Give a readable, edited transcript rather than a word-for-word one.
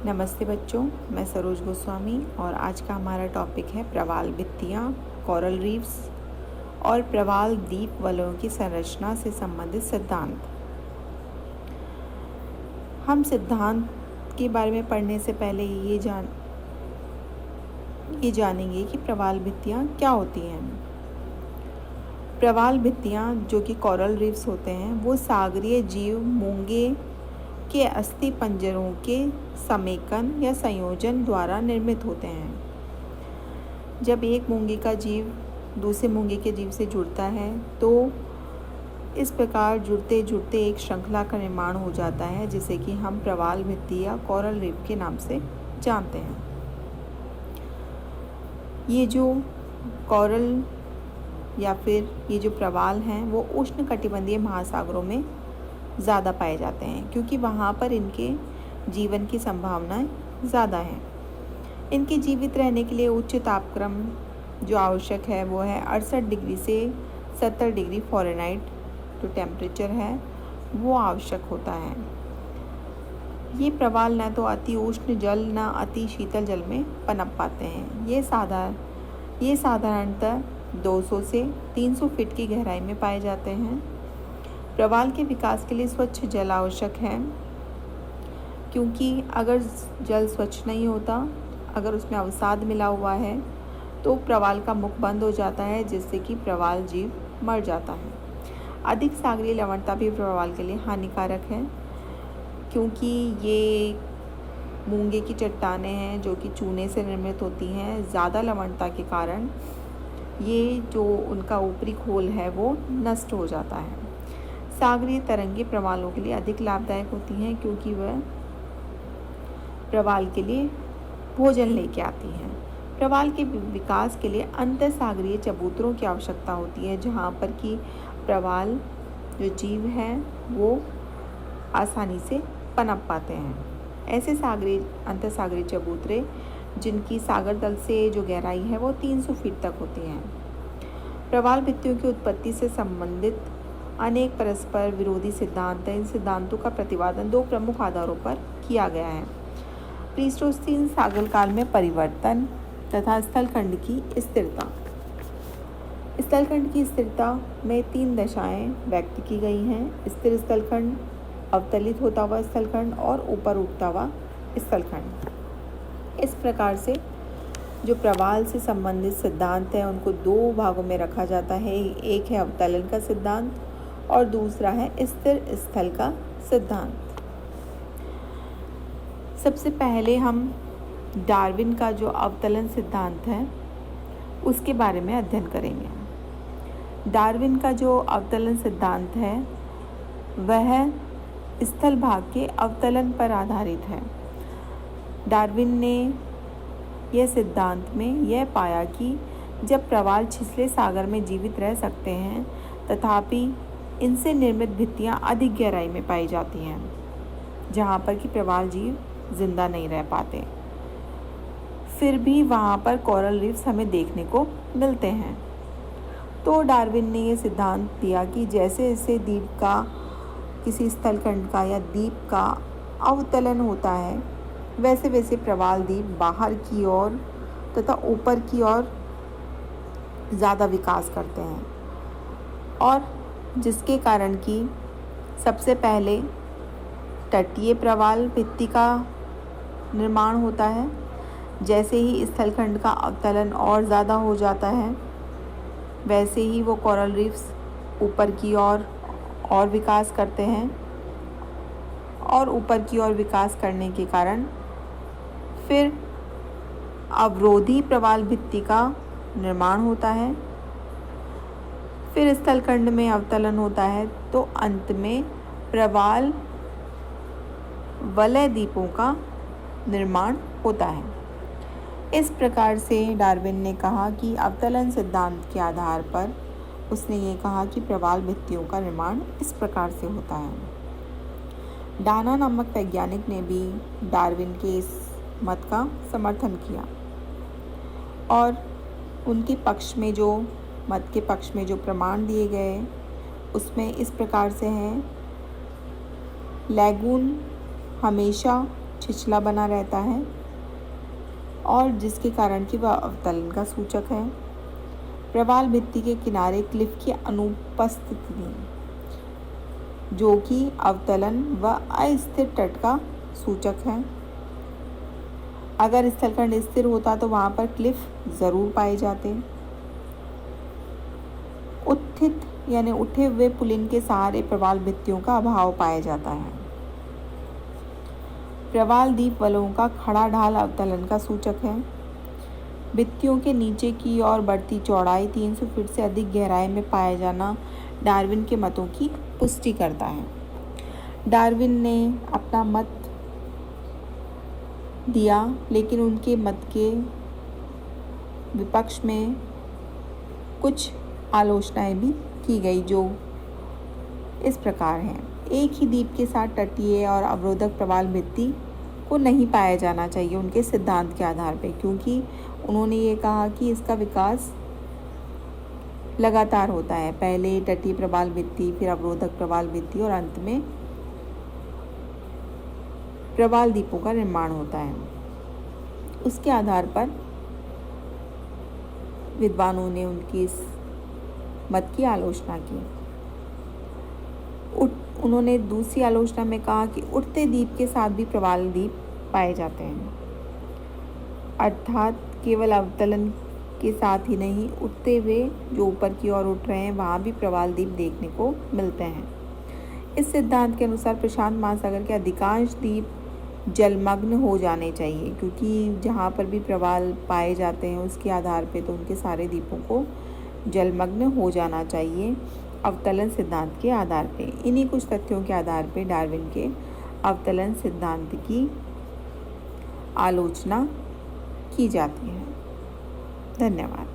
नमस्ते बच्चों, मैं सरोज गोस्वामी और आज का हमारा टॉपिक है प्रवाल भित्तियाँ, कोरल रीफ्स और प्रवाल द्वीप वलयों की संरचना से संबंधित सिद्धांत। हम सिद्धांत के बारे में पढ़ने से पहले ये जानेंगे कि प्रवाल भित्तियाँ क्या होती हैं। प्रवाल भित्तियाँ जो कि कोरल रीफ्स होते हैं वो सागरीय जीव मूंगे के अस्थि पंजरों के समेकन या संयोजन द्वारा निर्मित होते हैं। जब एक मूंगे का जीव दूसरे मूंगे के जीव से जुड़ता है तो इस प्रकार जुड़ते जुड़ते एक श्रृंखला का निर्माण हो जाता है जिसे कि हम प्रवाल भित्ति या कोरल रीफ के नाम से जानते हैं। ये जो कोरल या फिर ये जो प्रवाल हैं वो उष्णकटिबंधीय महासागरों में ज़्यादा पाए जाते हैं क्योंकि वहाँ पर इनके जीवन की संभावनाएं ज़्यादा हैं। इनके जीवित रहने के लिए उच्च तापक्रम जो आवश्यक है वो है 68 डिग्री से 70 डिग्री फ़ारेनहाइट जो टेम्परेचर है वो आवश्यक होता है। ये प्रवाल न तो अति उष्ण जल न अति शीतल जल में पनप पाते हैं। ये साधारणतः 200 से 300 फीट की गहराई में पाए जाते हैं। प्रवाल के विकास के लिए स्वच्छ जल आवश्यक है क्योंकि अगर जल स्वच्छ नहीं होता, अगर उसमें अवसाद मिला हुआ है तो प्रवाल का मुख बंद हो जाता है जिससे कि प्रवाल जीव मर जाता है। अधिक सागरीय लवणता भी प्रवाल के लिए हानिकारक है क्योंकि ये मूंगे की चट्टानें हैं जो कि चूने से निर्मित होती हैं। ज़्यादा लवणता के कारण ये जो उनका ऊपरी खोल है वो नष्ट हो जाता है। सागरीय तरंगें प्रवालों के लिए अधिक लाभदायक होती हैं क्योंकि वह प्रवाल के लिए भोजन लेके आती हैं। प्रवाल के विकास के लिए अंतःसागरीय चबूतरों की आवश्यकता होती है जहाँ पर कि प्रवाल जो जीव हैं वो आसानी से पनप पाते हैं। ऐसे अंतःसागरीय चबूतरे जिनकी सागर तल से जो गहराई है वो 300 फीट तक होती हैं। प्रवाल भित्तियों की उत्पत्ति से संबंधित अनेक परस्पर विरोधी सिद्धांत हैं। इन सिद्धांतों का प्रतिपादन दो प्रमुख आधारों पर किया गया है: प्लीस्टोसीन सागर काल में परिवर्तन तथा स्थलखंड की स्थिरता। स्थलखंड की स्थिरता में 3 दशाएं व्यक्त की गई हैं: स्थिर स्थलखंड, अवतलित होता हुआ स्थलखंड और ऊपर उठता हुआ स्थलखंड। इस प्रकार से जो प्रवाल से संबंधित सिद्धांत हैं उनको 2 भागों में रखा जाता है। एक है अवतलन का सिद्धांत और दूसरा है स्थिर स्थल का सिद्धांत। सबसे पहले हम डार्विन का जो अवतलन सिद्धांत है उसके बारे में अध्ययन करेंगे। डार्विन का जो अवतलन सिद्धांत है वह स्थल भाग के अवतलन पर आधारित है। डार्विन ने यह सिद्धांत में यह पाया कि जब प्रवाल छिछले सागर में जीवित रह सकते हैं तथापि इनसे निर्मित भित्तियाँ अधिक गहराई में पाई जाती हैं जहाँ पर कि प्रवाल जीव जिंदा नहीं रह पाते। फिर भी वहाँ पर कोरल रीफ्स हमें देखने को मिलते हैं। तो डार्विन ने ये सिद्धांत दिया कि जैसे जैसे द्वीप का किसी स्थलखंड का या द्वीप का अवतलन होता है वैसे वैसे प्रवाल द्वीप बाहर की ओर तथा ऊपर की ओर ज़्यादा विकास करते हैं और जिसके कारण कि सबसे पहले तटीय प्रवाल भित्ति का निर्माण होता है। जैसे ही स्थलखंड का अवतलन और ज़्यादा हो जाता है वैसे ही वो कोरल रीफ्स ऊपर की ओर और विकास करते हैं और ऊपर की ओर विकास करने के कारण फिर अवरोधी प्रवाल भित्ति का निर्माण होता है। फिर स्थलखंड में अवतलन होता है तो अंत में प्रवाल वलय द्वीपों का निर्माण होता है। इस प्रकार से डार्विन ने कहा कि अवतलन सिद्धांत के आधार पर उसने ये कहा कि प्रवाल भित्तियों का निर्माण इस प्रकार से होता है। डाना नामक वैज्ञानिक ने भी डार्विन के इस मत का समर्थन किया और उनके पक्ष में जो मत के पक्ष में जो प्रमाण दिए गए उसमें इस प्रकार से हैं: लैगून हमेशा छिछला बना रहता है और जिसके कारण कि वह अवतलन का सूचक है। प्रवाल भित्ति के किनारे क्लिफ की अनुपस्थिति जो कि अवतलन व अस्थिर तट का सूचक है। अगर स्थलखंड स्थिर होता तो वहाँ पर क्लिफ ज़रूर पाए जाते। उत्थित यानी उठे हुए पुलिन के सहारे प्रवाल भित्तियों का अभाव पाया जाता है। प्रवाल द्वीप वलयों का खड़ा ढाल अवतलन का सूचक है। भित्तियों के नीचे की ओर बढ़ती चौड़ाई 300 फीट से अधिक गहराई में पाया जाना डार्विन के मतों की पुष्टि करता है। डार्विन ने अपना मत दिया, लेकिन उनके मत के विपक्ष में कुछ आलोचनाएं भी की गई जो इस प्रकार हैं। एक ही द्वीप के साथ तटीय और अवरोधक प्रवाल भित्ति को नहीं पाया जाना चाहिए उनके सिद्धांत के आधार पर, क्योंकि उन्होंने ये कहा कि इसका विकास लगातार होता है। पहले तटीय प्रवाल भित्ति, फिर अवरोधक प्रवाल भित्ति और अंत में प्रवाल द्वीपों का निर्माण होता है। उसके आधार पर विद्वानों ने उनकी इस मत की आलोचना की। उन्होंने दूसरी आलोचना में कहा कि उठते द्वीप के साथ भी प्रवाल द्वीप पाए जाते हैं, अर्थात केवल अवतलन के साथ ही नहीं, उठते हुए जो ऊपर की ओर उठ रहे हैं वहाँ भी प्रवाल द्वीप देखने को मिलते हैं। इस सिद्धांत के अनुसार प्रशांत महासागर के अधिकांश द्वीप जलमग्न हो जाने चाहिए, क्योंकि जहाँ पर भी प्रवाल पाए जाते हैं उसके आधार पे तो उनके सारे द्वीपों को जलमग्न हो जाना चाहिए अवतलन सिद्धांत के आधार पे। इन्हीं कुछ तथ्यों के आधार पे डार्विन के अवतलन सिद्धांत की आलोचना की जाती है। धन्यवाद।